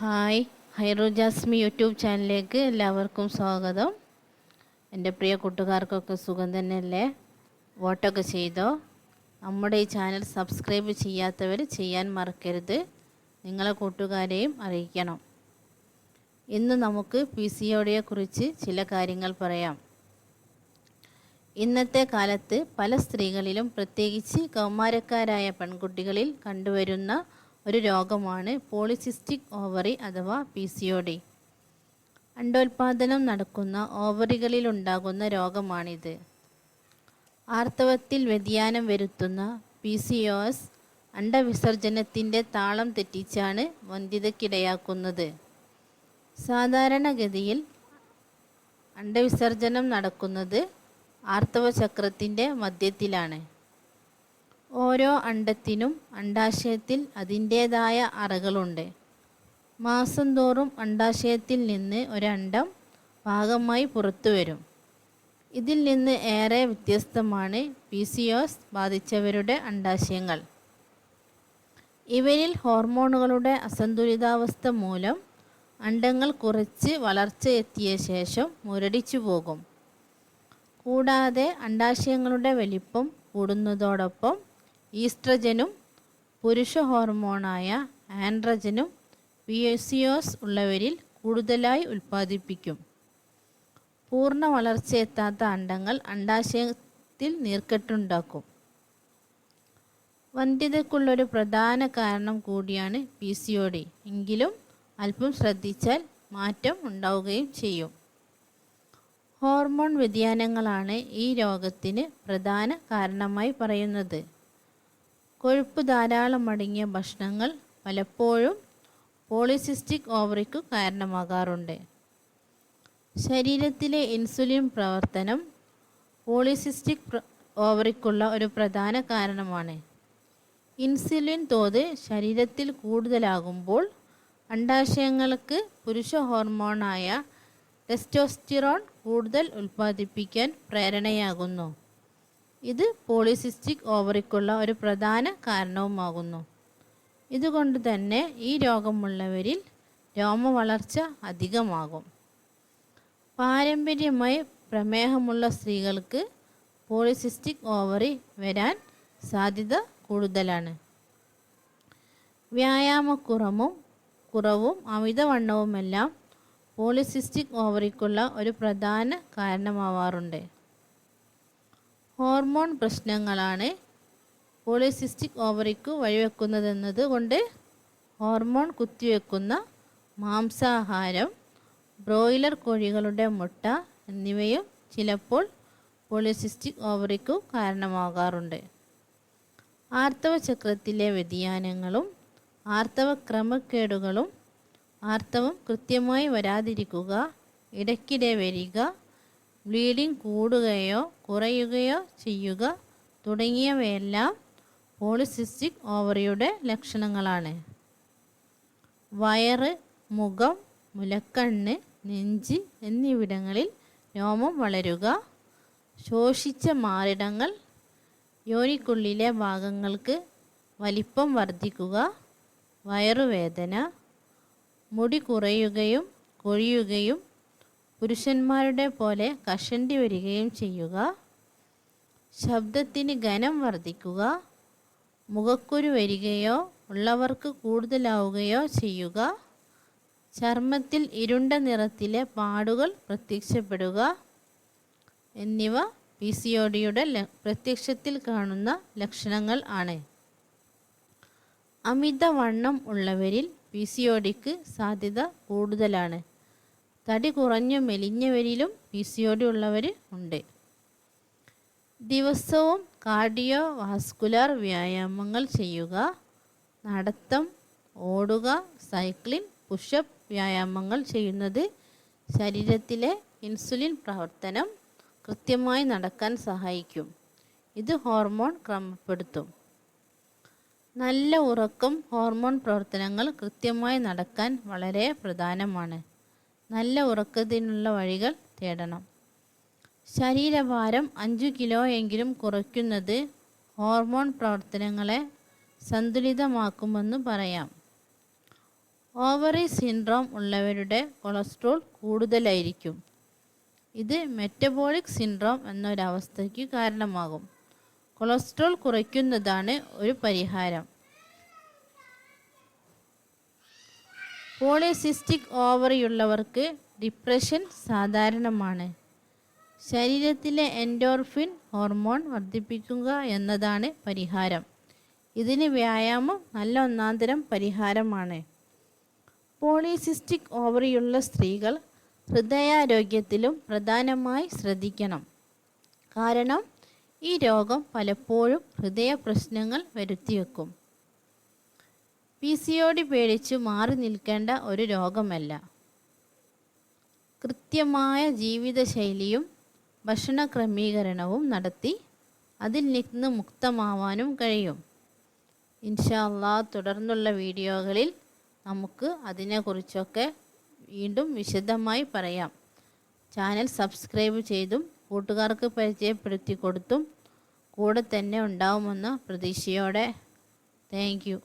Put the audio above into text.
Hi, ഹൈറു Jasmi YouTube ചാനലിലേക്ക് എല്ലാവർക്കും സ്വാഗതം. എൻ്റെ പ്രിയ കൂട്ടുകാർക്കൊക്കെ സുഖം തന്നെയല്ലേ? വോട്ടൊക്കെ ചെയ്തോ? നമ്മുടെ ഈ ചാനൽ സബ്സ്ക്രൈബ് ചെയ്യാത്തവർ ചെയ്യാൻ മറക്കരുത്. നിങ്ങളെ കൂട്ടുകാരെയും അറിയിക്കണം. ഇന്ന് നമുക്ക് PCOD കുറിച്ച് ചില കാര്യങ്ങൾ പറയാം. ഇന്നത്തെ കാലത്ത് പല സ്ത്രീകളിലും പ്രത്യേകിച്ച് കൗമാരക്കാരായ പെൺകുട്ടികളിൽ കണ്ടുവരുന്ന ഒരു രോഗമാണ് പോളിസിസ്റ്റിക് ഓവറി അഥവാ PCOD. അണ്ടോൽപാദനം നടക്കുന്ന ഓവറികളിലുണ്ടാകുന്ന രോഗമാണിത്. ആർത്തവത്തിൽ വ്യതിയാനം വരുത്തുന്ന PCOS അണ്ടവിസർജനത്തിൻ്റെ താളം തെറ്റിച്ചാണ് വന്ധ്യതയ്ക്കിടയാക്കുന്നത്. സാധാരണഗതിയിൽ അണ്ടവിസർജനം നടക്കുന്നത് ആർത്തവചക്രത്തിൻ്റെ മധ്യത്തിലാണ്. ഓരോ അണ്ടത്തിനും അണ്ഡാശയത്തിൽ അതിൻ്റേതായ അറകളുണ്ട്. മാസം തോറും അണ്ഡാശയത്തിൽ നിന്ന് ഒരണ്ടം ഭാഗമായി പുറത്തു വരും. ഇതിൽ നിന്ന് ഏറെ വ്യത്യസ്തമാണ് PCOS ബാധിച്ചവരുടെ അണ്ഡാശയങ്ങൾ. ഇവരിൽ ഹോർമോണുകളുടെ അസന്തുലിതാവസ്ഥ മൂലം അണ്ടങ്ങൾ കുറച്ച് വളർച്ച എത്തിയ ശേഷം മുരടിച്ചു പോകും. കൂടാതെ അണ്ഡാശയങ്ങളുടെ വലിപ്പം കൂടുന്നതോടൊപ്പം ഈസ്ട്രജനും പുരുഷ ഹോർമോണായ ആൻഡ്രജനും PCOS ഉള്ളവരിൽ കൂടുതലായി ഉൽപ്പാദിപ്പിക്കും. പൂർണ്ണ വളർച്ചയെത്താത്ത അണ്ടങ്ങൾ അണ്ഡാശയത്തിൽ നീർക്കെട്ടുണ്ടാക്കും. വന്ധ്യതയ്ക്കുള്ളൊരു പ്രധാന കാരണം കൂടിയാണ് PCOD. എങ്കിലും അല്പം ശ്രദ്ധിച്ചാൽ മാറ്റം ഉണ്ടാവുകയും ചെയ്യും. ഹോർമോൺ വ്യതിയാനങ്ങളാണ് ഈ രോഗത്തിന് പ്രധാന കാരണമായി പറയുന്നത്. കൊഴുപ്പ് ധാരാളം അടങ്ങിയ ഭക്ഷണങ്ങൾ പലപ്പോഴും പോളിസിസ്റ്റിക് ഓവറിക്കു കാരണമാകാറുണ്ട്. ശരീരത്തിലെ ഇൻസുലിൻ പ്രവർത്തനം പോളിസിസ്റ്റിക് ഓവറിക്കുള്ള ഒരു പ്രധാന കാരണമാണ്. ഇൻസുലിൻ തോത് ശരീരത്തിൽ കൂടുതലാകുമ്പോൾ അണ്ഡാശയങ്ങൾക്ക് പുരുഷ ഹോർമോണായ ടെസ്റ്റോസ്റ്റിറോൺ കൂടുതൽ ഉൽപ്പാദിപ്പിക്കാൻ പ്രേരണയാകുന്നു. ഇത് പോളിസിസ്റ്റിക് ഓവറിക്കുള്ള ഒരു പ്രധാന കാരണവുമാകുന്നു. ഇതുകൊണ്ട് തന്നെ ഈ രോഗമുള്ളവരിൽ രോമവളർച്ച അധികമാകും. പാരമ്പര്യമായി പ്രമേഹമുള്ള സ്ത്രീകൾക്ക് പോളിസിസ്റ്റിക് ഓവറി വരാൻ സാധ്യത കൂടുതലാണ്. വ്യായാമക്കുറവും അമിതവണ്ണവുമെല്ലാം പോളിസിസ്റ്റിക് ഓവറിക്കുള്ള ഒരു പ്രധാന കാരണമാവാറുണ്ട്. ഹോർമോൺ പ്രശ്നങ്ങളാണ് പോളിസിസ്റ്റിക് ഓവറിക്കു വഴിവെക്കുന്നതെന്നത് കൊണ്ട് ഹോർമോൺ കുത്തിവെക്കുന്ന മാംസാഹാരം, ബ്രോയിലർ കോഴികളുടെ മുട്ട എന്നിവയും ചിലപ്പോൾ പോളിസിസ്റ്റിക് ഓവറിക്കു കാരണമാകാറുണ്ട്. ആർത്തവചക്രത്തിലെ വ്യതിയാനങ്ങളും ആർത്തവ ക്രമക്കേടുകളും, ആർത്തവം കൃത്യമായി വരാതിരിക്കുക, ഇടയ്ക്കിടെ വരിക, ബ്ലീഡിംഗ് കൂടുകയോ കുറയുകയോ ചെയ്യുക തുടങ്ങിയവയെല്ലാം പോളിസിസ്റ്റിക് ഓവറിയുടെ ലക്ഷണങ്ങളാണ്. വയറ്, മുഖം, മുലക്കണ്ണ്, നെഞ്ച് എന്നിവിടങ്ങളിൽ രോമം വളരുക, ശോഷിച്ച മാറിടങ്ങൾ, യോനിക്കുള്ളിലെ ഭാഗങ്ങൾക്ക് വലിപ്പം വർദ്ധിക്കുക, വയറുവേദന, മുടി കുറയുകയും കൊഴിയുകയും പുരുഷന്മാരുടെ പോലെ കഷണ്ടി വരികയും ചെയ്യുക, ശബ്ദത്തിന് ഘനം വർദ്ധിക്കുക, മുഖക്കുരു വരികയോ ഉള്ളവർക്ക് കൂടുതലാവുകയോ ചെയ്യുക, ചർമ്മത്തിൽ ഇരുണ്ട നിറത്തിലെ പാടുകൾ പ്രത്യക്ഷപ്പെടുക എന്നിവ PCODയുടെ പ്രത്യക്ഷത്തിൽ കാണുന്ന ലക്ഷണങ്ങൾ ആണ്. അമിതവണ്ണം ഉള്ളവരിൽ PCODക്ക് സാധ്യത കൂടുതലാണ്. തടി കുറഞ്ഞു മെലിഞ്ഞവരിലും PCOD ഉള്ളവർ ഉണ്ട്. ദിവസവും കാർഡിയോ വാസ്കുലർ വ്യായാമങ്ങൾ ചെയ്യുക. നടത്തം, ഓടുക, സൈക്ലിംഗ്, പുഷപ്പ് വ്യായാമങ്ങൾ ചെയ്യുന്നത് ശരീരത്തിലെ ഇൻസുലിൻ പ്രവർത്തനം കൃത്യമായി നടക്കാൻ സഹായിക്കും. ഇത് ഹോർമോൺ ക്രമപ്പെടുത്തും. നല്ല ഉറക്കം ഹോർമോൺ പ്രവർത്തനങ്ങൾ കൃത്യമായി നടക്കാൻ വളരെ പ്രധാനമാണ്. നല്ല ഉറക്കത്തിനുള്ള വഴികൾ തേടണം. ശരീരഭാരം 5 കിലോ എങ്കിലും കുറയ്ക്കുന്നത് ഹോർമോൺ പ്രവർത്തനങ്ങളെ സന്തുലിതമാക്കുമെന്ന് പറയാം. ഓവറി സിൻഡ്രോം ഉള്ളവരുടെ കൊളസ്ട്രോൾ കൂടുതലായിരിക്കും. ഇത് മെറ്റബോളിക് സിൻഡ്രോം എന്നൊരവസ്ഥയ്ക്ക് കാരണമാകും. കൊളസ്ട്രോൾ കുറയ്ക്കുന്നതാണ് ഒരു പരിഹാരം. പോളിസിസ്റ്റിക് ഓവറിയുള്ളവർക്ക് ഡിപ്രഷൻ സാധാരണമാണ്. ശരീരത്തിലെ എൻഡോർഫിൻ ഹോർമോൺ വർദ്ധിപ്പിക്കുക എന്നതാണ് പരിഹാരം. ഇതിന് വ്യായാമം നല്ല ഒന്നാന്തരം പരിഹാരമാണ്. പോളിസിസ്റ്റിക് ഓവറിയുള്ള സ്ത്രീകൾ ഹൃദയാരോഗ്യത്തിലും പ്രധാനമായി ശ്രദ്ധിക്കണം. കാരണം ഈ രോഗം പലപ്പോഴും ഹൃദയ പ്രശ്നങ്ങൾ വരുത്തിവെക്കും. PCOD പേടിച്ചു മാറി നിൽക്കേണ്ട ഒരു രോഗമല്ല. കൃത്യമായ ജീവിതശൈലിയും ഭക്ഷണ ക്രമീകരണവും നടത്തി അതിൽ നിന്ന് മുക്തമാവാനും കഴിയും. ഇൻഷാ അല്ലാഹ് തുടർന്നുള്ള വീഡിയോകളിൽ നമുക്ക് അതിനെക്കുറിച്ചൊക്കെ വീണ്ടും വിശദമായി പറയാം. ചാനൽ സബ്സ്ക്രൈബ് ചെയ്തും കൂട്ടുകാർക്ക് പരിചയപ്പെടുത്തി കൊടുത്തും കൂടെ തന്നെ ഉണ്ടാവുമെന്ന പ്രതീക്ഷയോടെ. Thank you.